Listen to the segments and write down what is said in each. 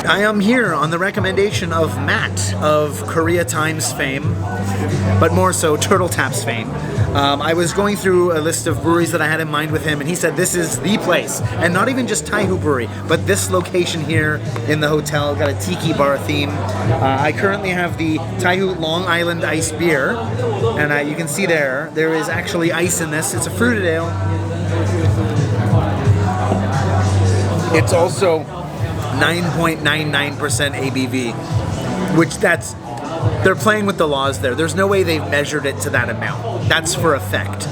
I am here on the recommendation of Matt of Korea Times fame, but more so Turtle Taps fame. I was going through a list of breweries that I had in mind with him, and he said this is the place. And not even just Taihu Brewery, but this location here in the hotel, got a tiki bar theme. I currently have the Taihu Long Island Ice Beer, and you can see there is actually ice in this. It's a fruited ale. It's also 9.99% ABV, which they're playing with the laws there. There's no way they've measured it to that amount. That's for effect.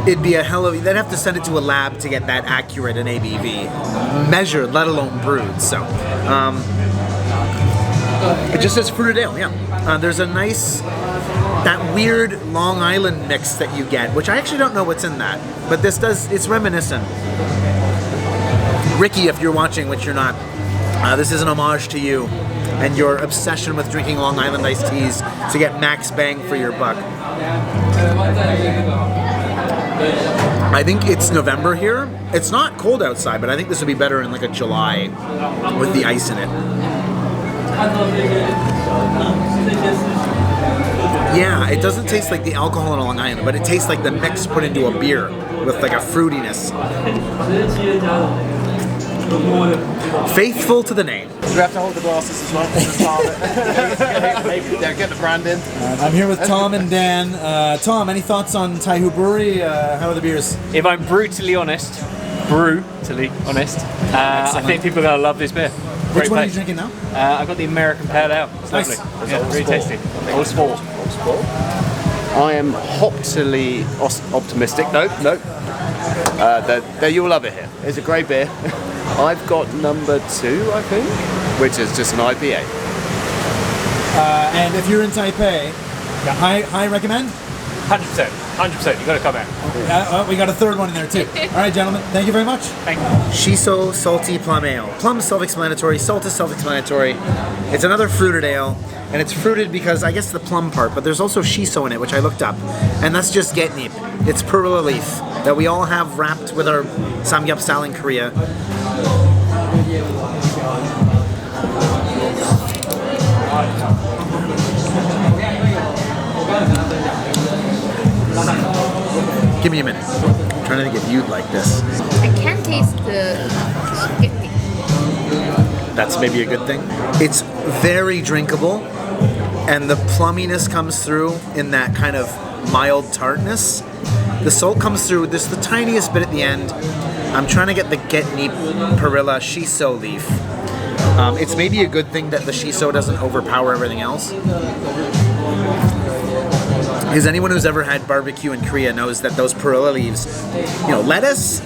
It'd be a hell of, they'd have to send it to a lab to get that accurate an ABV measured, let alone brewed. So, it just says fruited ale, yeah. There's a nice, that weird Long Island mix that you get, which I actually don't know what's in that, but it's reminiscent. Ricky, if you're watching, which you're not, this is an homage to you and your obsession with drinking Long Island iced teas to get max bang for your buck. I think it's November here. It's not cold outside, but I think this would be better in like a July with the ice in it. Yeah, it doesn't taste like the alcohol in Long Island, but it tastes like the mix put into a beer with like a fruitiness. Faithful to the name. Do we have to hold the glasses as well? Get the brand in. I'm here with Tom and Dan. Tom, any thoughts on Taihu Brewery? How are the beers? If I'm brutally honest, I think people are going to love this beer. Which one are you drinking now? I've got the American Pale Ale. It's nice. Lovely. Yeah, really tasty. Old Sport. I am hopefully optimistic. No. You'll love it here. It's a great beer. I've got number 2, I think, which is just an IPA. And if you're in Taipei, I recommend? 100%. 100%. You've got to come out. We got a third one in there too. All right, gentlemen. Thank you very much. Thank you. Shiso Salty Plum Ale. Plum is self-explanatory, salt is self-explanatory. It's another fruited ale, and it's fruited because I guess the plum part, but there's also shiso in it, which I looked up, and that's just getnip. It's perilla leaf that we all have wrapped with our samgyeop style in Korea. Give me a minute. I'm trying to think if you'd like this. I can taste the getnip. That's maybe a good thing. It's very drinkable, and the plumminess comes through in that kind of mild tartness. The salt comes through just the tiniest bit at the end. I'm trying to get the getnip perilla shiso leaf. It's maybe a good thing that the shiso doesn't overpower everything else. Because anyone who's ever had barbecue in Korea knows that those perilla leaves, lettuce,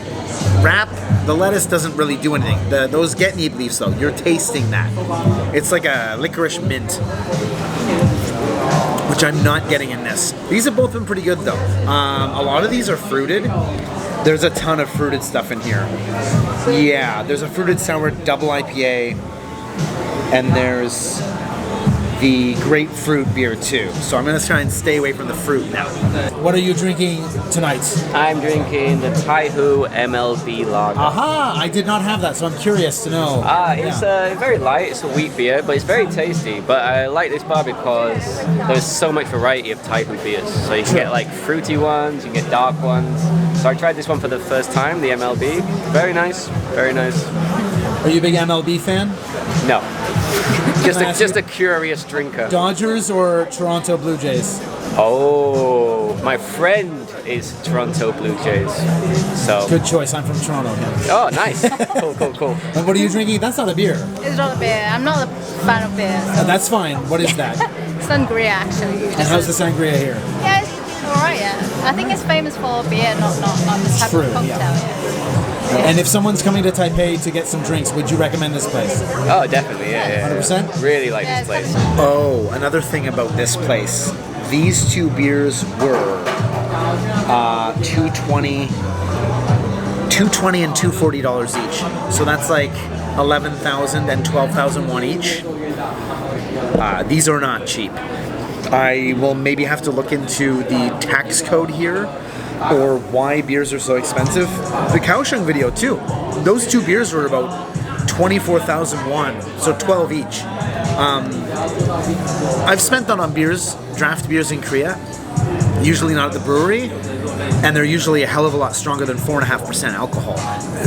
wrap, the lettuce doesn't really do anything. Those getnip leaves though, you're tasting that. It's like a licorice mint, which I'm not getting in this. These have both been pretty good though. A lot of these are fruited. There's a ton of fruited stuff in here. Yeah, there's a fruited sour double IPA, and there's the grapefruit beer too. So I'm going to try and stay away from the fruit now. What are you drinking tonight? I'm drinking the Taihu MLB Lager. Aha! I did not have that, so I'm curious to know. It's very light, it's a wheat beer, but it's very tasty. But I like this bar because there's so much variety of Taihu beers. So you can get like fruity ones, you can get dark ones. So I tried this one for the first time, the MLB. Very nice, very nice. Are you a big MLB fan? No. Just a curious drinker. Dodgers or Toronto Blue Jays? Oh, my friend is Toronto Blue Jays. So good choice. I'm from Toronto. Yeah. Oh, nice. Cool. And what are you drinking? That's not a beer. It's not a beer. I'm not a fan of beer. So. That's fine. What is that? Sangria, actually. And how's the sangria here? Yeah, it's alright. Yeah, I think it's famous for beer, not this type of cocktail. Yeah. And if someone's coming to Taipei to get some drinks, would you recommend this place? Oh, definitely, yeah. 100%? Really like this place. Oh, another thing about this place. These two beers were $220 and $240 each. So that's like $11,000 and $12,000 each. These are not cheap. I will maybe have to look into the tax code here, or why beers are so expensive. The Kaohsiung video too. Those two beers were about 24,000 won, so 12 each. I've spent that on beers, draft beers in Korea, usually not at the brewery, and they're usually a hell of a lot stronger than 4.5% alcohol.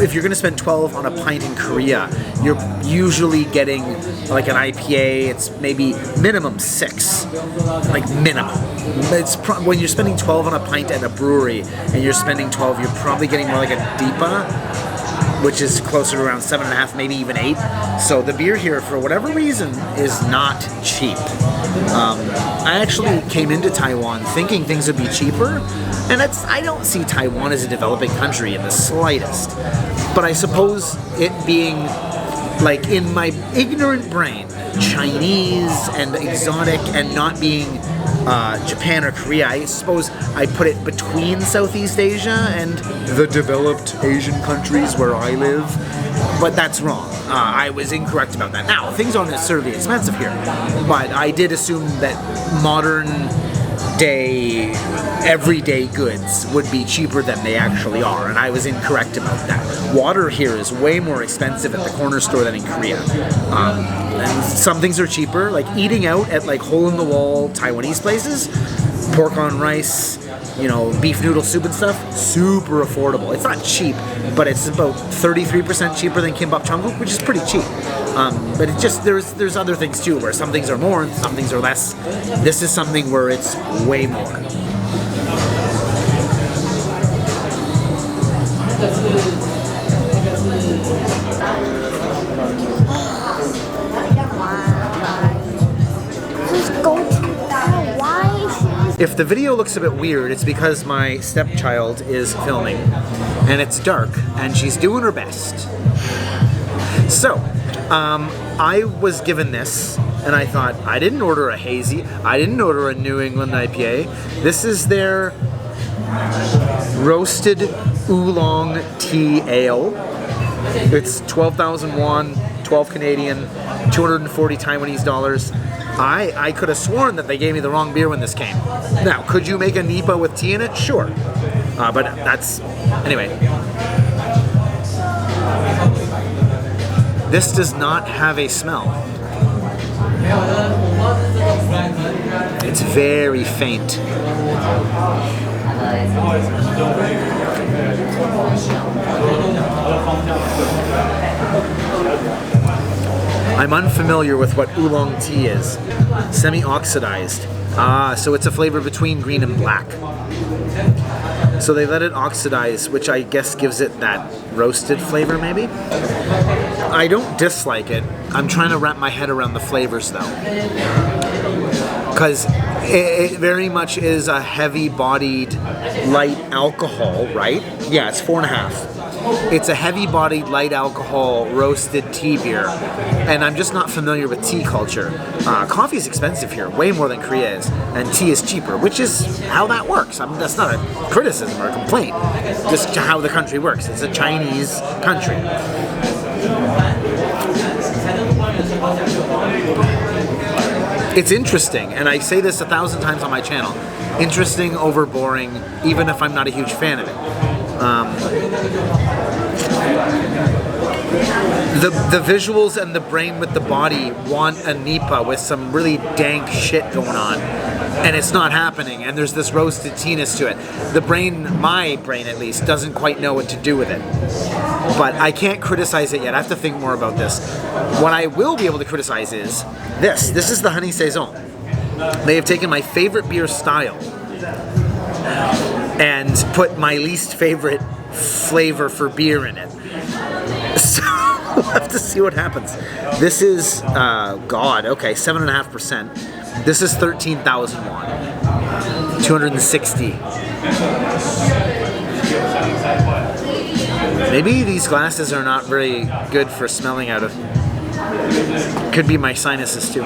If you're going to spend 12 on a pint in Korea, you're usually getting like an IPA, it's maybe minimum 6, like minimum. When you're spending 12 on a pint at a brewery and you're spending 12, you're probably getting more like a DIPA, which is closer to around 7.5, maybe even 8. So the beer here, for whatever reason, is not cheap. I actually came into Taiwan thinking things would be cheaper, and I don't see Taiwan as a developing country in the slightest. But I suppose it being, like, in my ignorant brain, Chinese and exotic and not being Japan or Korea, I suppose I put it between Southeast Asia and the developed Asian countries where I live, but that's wrong. I was incorrect about that. Now, things aren't necessarily expensive here, but I did assume that modern day, everyday goods would be cheaper than they actually are, and I was incorrect about that. Water here is way more expensive at the corner store than in Korea. And some things are cheaper, like eating out at like hole-in-the-wall Taiwanese places, pork on rice, you know, beef noodle soup and stuff, super affordable. It's not cheap, but it's about 33% cheaper than kimbap changguk, which is pretty cheap. But it just, there's other things too, where some things are more and some things are less. This is something where it's way more. If the video looks a bit weird, it's because my stepchild is filming, and it's dark, and she's doing her best. So, I was given this, and I thought, I didn't order a hazy, I didn't order a New England IPA. This is their roasted oolong tea ale. It's 12,000 won, 12 Canadian, 240 Taiwanese dollars. I could have sworn that they gave me the wrong beer when this came. Now, could you make a Nipa with tea in it? Sure. But that's... Anyway. This does not have a smell. It's very faint. I'm unfamiliar with what oolong tea is. Semi-oxidized. So it's a flavor between green and black. So they let it oxidize, which I guess gives it that roasted flavor, maybe? I don't dislike it. I'm trying to wrap my head around the flavors, though. Because it very much is a heavy-bodied, light alcohol, right? Yeah, it's 4.5. It's a heavy-bodied, light alcohol, roasted tea beer, and I'm just not familiar with tea culture. Coffee is expensive here, way more than Korea is, and tea is cheaper, which is how that works. I mean, that's not a criticism or a complaint, just how the country works. It's a Chinese country. It's interesting, and I say this 1,000 times on my channel, interesting over boring, even if I'm not a huge fan of it. The visuals and the brain with the body want a Nipa with some really dank shit going on, and it's not happening, and there's this roasted teeness to it. The brain, my brain at least, doesn't quite know what to do with it. But I can't criticize it yet. I have to think more about this. What I will be able to criticize is this. This is the Honey Saison. They have taken my favorite beer style and put my least favorite flavor for beer in it. So we'll have to see what happens. This is, God, okay, 7.5%. This is 13,000 won. 260. Maybe these glasses are not very good for smelling out of. Could be my sinuses too.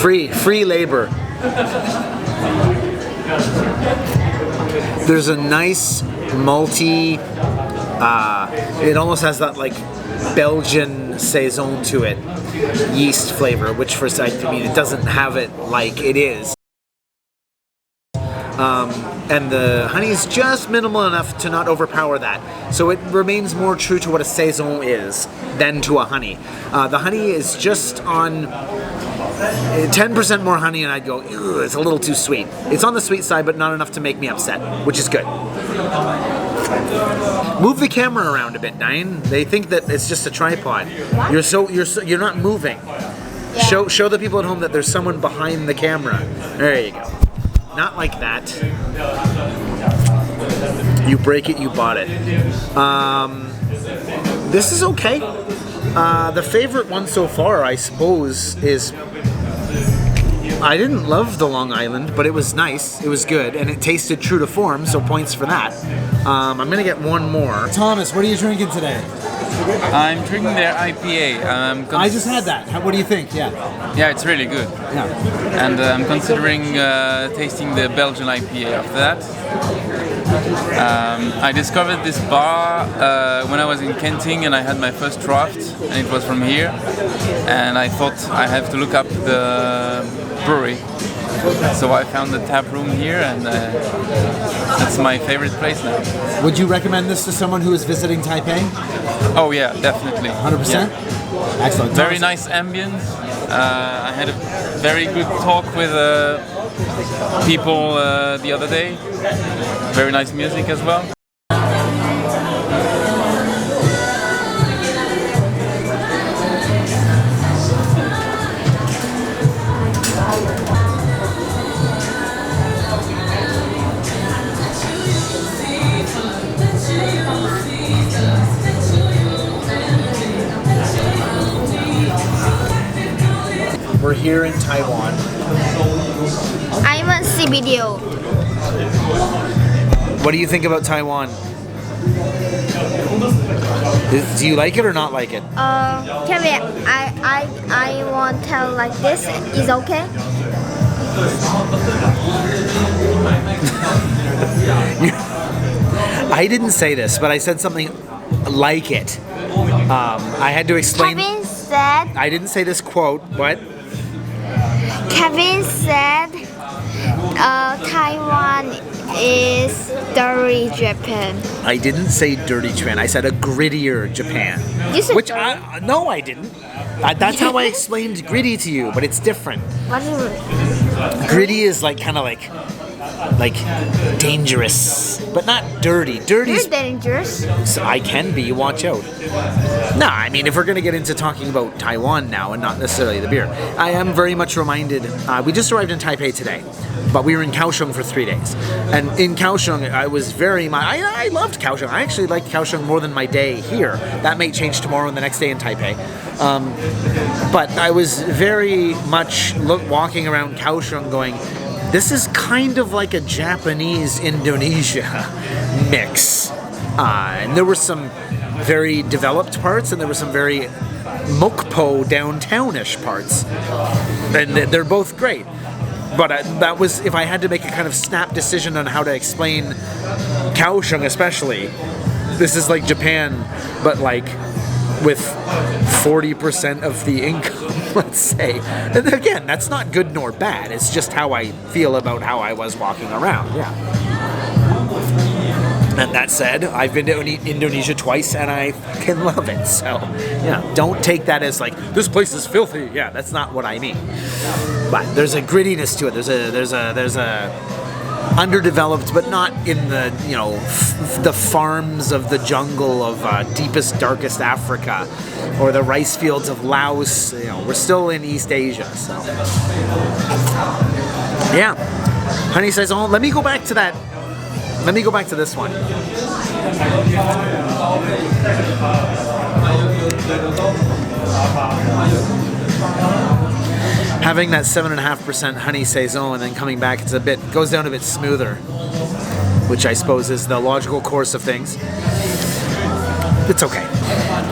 Free labor. There's a nice malty, it almost has that like Belgian Saison to it, yeast flavor, which for I mean it doesn't have it like it is. and the honey is just minimal enough to not overpower that. So it remains more true to what a Saison is than to a honey. The honey is just on 10% more honey and I'd go, "Ugh, it's a little too sweet." It's on the sweet side, but not enough to make me upset, which is good. Move the camera around a bit, Diane. They think that it's just a tripod. You're not moving. Yeah. Show the people at home that there's someone behind the camera. There you go. Not like that. You break it, you bought it. This is okay. The favorite one so far, I suppose, is... I didn't love the Long Island, but it was nice. It was good, and it tasted true to form, so points for that. I'm gonna get one more. Thomas, what are you drinking today? I'm drinking their IPA. I just had that. What do you think? Yeah. Yeah, it's really good. Yeah. And I'm considering tasting the Belgian IPA after that. I discovered this bar when I was in Kenting and I had my first draft, and it was from here. And I thought I have to look up the brewery. So I found the tap room here, and that's my favorite place now. Would you recommend this to someone who is visiting Taipei? Oh yeah, definitely. 100%? Yeah. Excellent. Very nice ambience. I had a very good talk with people the other day. Very nice music as well. We're here in Taiwan. I want to see video. What do you think about Taiwan? Do you like it or not like it? Can we? I want to tell like this. Is okay? I didn't say this, but I said something like it. I had to explain. Kevin said. I didn't say this quote. What? Kevin said Taiwan is dirty Japan. I didn't say dirty Japan. I said a grittier Japan. You said Which dirty. no, I didn't. That's how I explained gritty to you, but it's different. What is it? Gritty is like kind of like dangerous, but not dirty. Dirty You're is dangerous. So I can be, watch out. No, I mean, if we're going to get into talking about Taiwan now and not necessarily the beer, I am very much reminded, we just arrived in Taipei today, but we were in Kaohsiung for 3 days. And in Kaohsiung, I was very much, I loved Kaohsiung. I actually liked Kaohsiung more than my day here. That may change tomorrow and the next day in Taipei. But I was very much walking around Kaohsiung going, this is kind of like a Japanese-Indonesia mix. And there were some very developed parts, and there were some very mokpo downtownish parts. And they're both great. But that was, if I had to make a kind of snap decision on how to explain Kaohsiung especially, this is like Japan, but like with 40% of the income, let's say. And again, that's not good nor bad. It's just how I feel about how I was walking around. Yeah. And that said, I've been to Indonesia twice and I fucking love it. So, yeah, don't take that as like, this place is filthy. Yeah, that's not what I mean. But there's a grittiness to it. There's a underdeveloped, but not in the, the farms of the jungle of deepest, darkest Africa or the rice fields of Laos. We're still in East Asia, so. Yeah. Honey Saison, let me go back to that. Let me go back to this one. Having that 7.5% honey Saison and then coming back, goes down a bit smoother, which I suppose is the logical course of things. It's okay.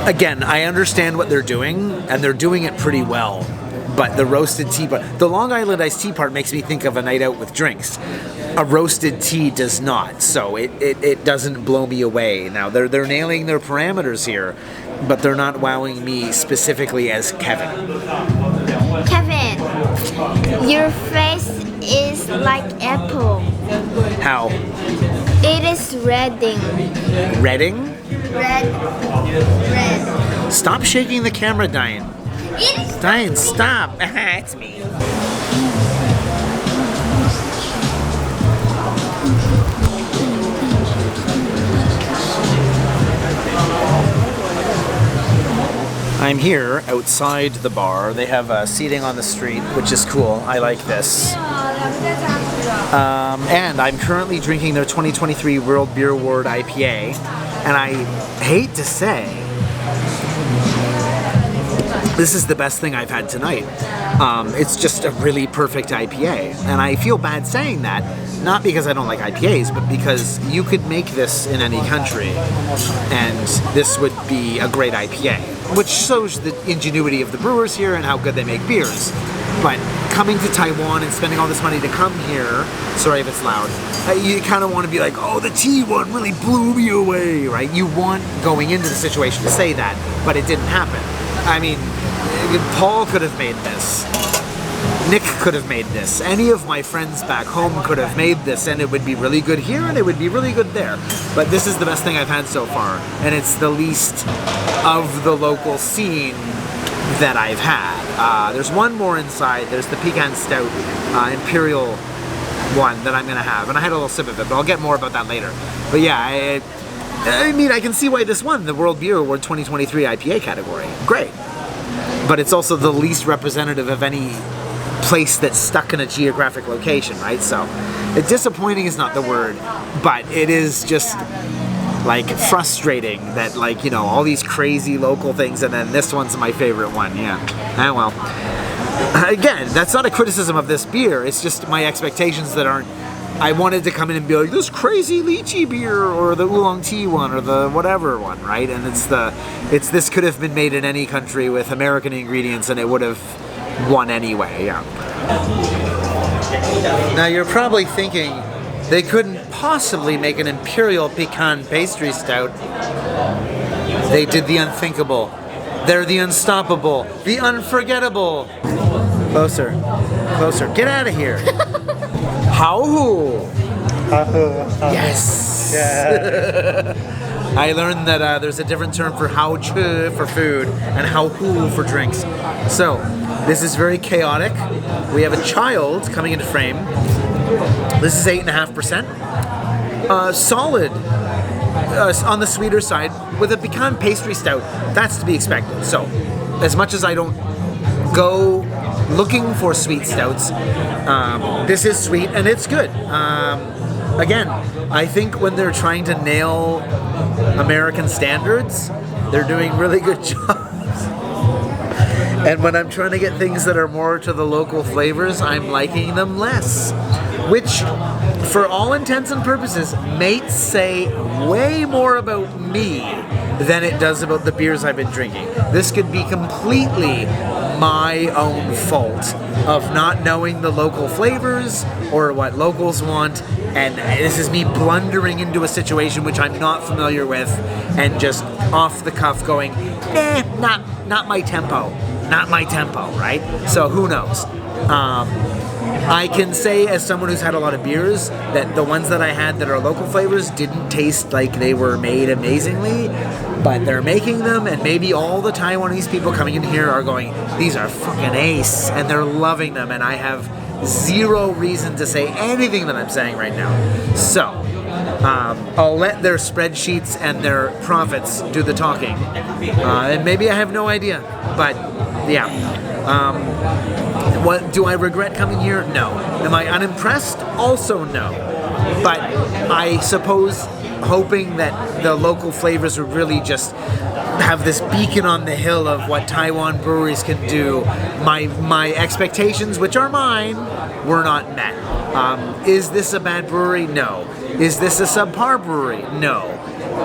Again, I understand what they're doing, and they're doing it pretty well. But the roasted tea part, the Long Island iced tea part makes me think of a night out with drinks. A roasted tea does not, so it doesn't blow me away. Now, they're nailing their parameters here, but they're not wowing me specifically as Kevin. Kevin, your face is like apple. How? It is redding. Redding? Red. Stop shaking the camera, Diane. It is Diane, stop. It's me. I'm here outside the bar. They have seating on the street, which is cool. I like this. And I'm currently drinking their 2023 World Beer Award IPA. And I hate to say, this is the best thing I've had tonight. It's just a really perfect IPA. And I feel bad saying that, not because I don't like IPAs, but because you could make this in any country and this would be a great IPA, which shows the ingenuity of the brewers here and how good they make beers. But coming to Taiwan and spending all this money to come here, sorry if it's loud, you kind of want to be like, oh, the T1 really blew me away, right? You want going into the situation to say that, but it didn't happen. I mean, Paul could have made this. Nick could have made this. Any of my friends back home could have made this, and it would be really good here and it would be really good there. But this is the best thing I've had so far, and it's the least of the local scene that I've had. There's one more inside. There's the Pecan Stout Imperial one that I'm going to have, and I had a little sip of it, but I'll get more about that later. But yeah, I mean, I can see why this won the World Beer Award 2023 IPA category. Great. But it's also the least representative of any place that's stuck in a geographic location, right? So, disappointing is not the word, but it is just like frustrating that, like, you know, all these crazy local things and then this one's my favorite one. Yeah. Well. Again, that's not a criticism of this beer, it's just my expectations that aren't. I wanted to come in and be like, this crazy lychee beer, or the oolong tea one, or the whatever one, right? And it's this could have been made in any country with American ingredients and it would have won anyway, yeah. Now you're probably thinking, they couldn't possibly make an Imperial Pecan Pastry Stout. They did the unthinkable. They're the unstoppable, the unforgettable. Closer, closer, get out of here. Taihu. Yes. Yeah. I learned that there's a different term for hao chu for food and hao hu for drinks. So this is very chaotic. We have a child coming into frame. This is 8.5%. Solid. On the sweeter side with a pecan pastry stout. That's to be expected. So as much as I don't go looking for sweet stouts, this is sweet and it's good. Again, I think when they're trying to nail American standards, they're doing really good jobs. And when I'm trying to get things that are more to the local flavors, I'm liking them less. Which, for all intents and purposes, may say way more about me than it does about the beers I've been drinking. This could be completely my own fault of not knowing the local flavors or what locals want, and this is me blundering into a situation which I'm not familiar with and just off the cuff going, not my tempo, right? So who knows? I can say, as someone who's had a lot of beers, that the ones that I had that are local flavors didn't taste like they were made amazingly, but they're making them, and maybe all the Taiwanese people coming in here are going, these are fucking ace, and they're loving them, and I have zero reason to say anything that I'm saying right now. So, I'll let their spreadsheets and their profits do the talking. And maybe I have no idea, but yeah. What do I regret coming here? No. Am I unimpressed? Also no. But I suppose hoping that the local flavors would really just have this beacon on the hill of what Taiwan breweries can do. My expectations, which are mine, were not met. Is this a bad brewery? No. Is this a subpar brewery? No.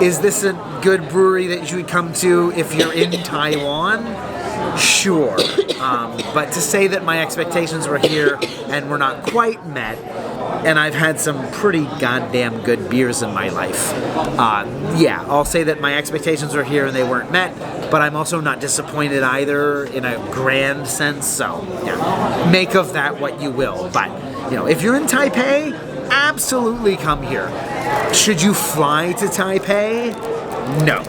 Is this a good brewery that you would come to if you're in Taiwan? Sure. But to say that my expectations were here and were not quite met, and I've had some pretty goddamn good beers in my life. Yeah, I'll say that my expectations were here and they weren't met, but I'm also not disappointed either in a grand sense, so yeah. Make of that what you will. But, you know, if you're in Taipei, absolutely come here. Should you fly to Taipei? No.